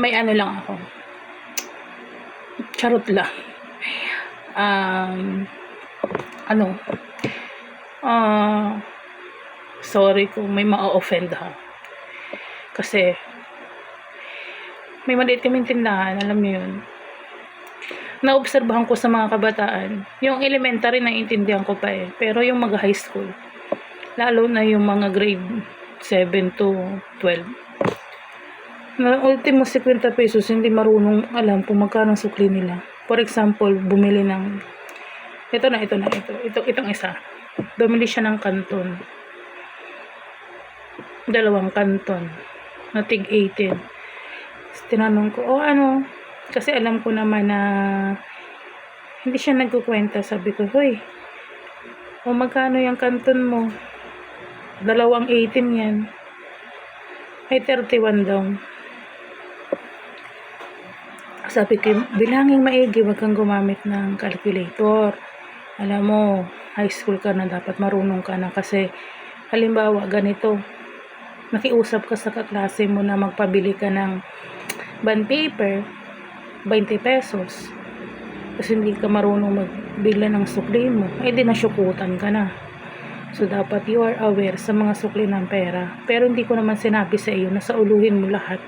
May ano lang ako. Charot lang. Ano? Sorry kung may ma-offend ha. Kasi, may maliit kaming tindahan, alam niyo yun. Naobserbahan ko sa mga kabataan, yung elementary naiintindihan ko pa eh, pero yung mag-high school, lalo na yung mga grade 7 to 12, na ultimo 50 pesos, hindi marunong alam kung magkano sukli nila. For example, bumili ng, itong isa, bumili siya ng kanton, 2 kanton, na tig 18. Tinanong ko, ano, kasi alam ko naman na hindi siya nagkukwenta. Sabi ko, hoy, magkano yung kanton mo? 2 18 yan. Ay, 31 daw. Sabi ko, bilangin maigi, wag kang gumamit ng calculator. Alam mo, high school ka na, dapat marunong ka na. Kasi, halimbawa, ganito, nakiusap ka sa kaklase mo na magpabili ka ng bond paper, 20 pesos. Kasi hindi ka marunong magbila ng sukli mo, ay di nasyukutan ka na. So, dapat you are aware sa mga sukli ng pera. Pero hindi ko naman sinabi sa iyo na sauluhin mo lahat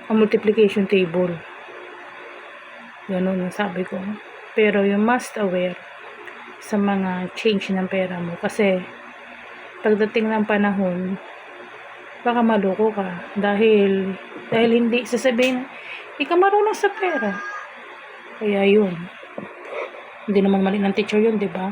ang multiplication table. Ganun ang sabi ko. Pero you must aware sa mga change ng pera mo. Kasi, pagdating ng panahon, baka maloko ka. Dahil hindi sasabihin, hindi ka marunong sa pera. Kaya yun. Hindi naman mali ng teacher yun, di ba?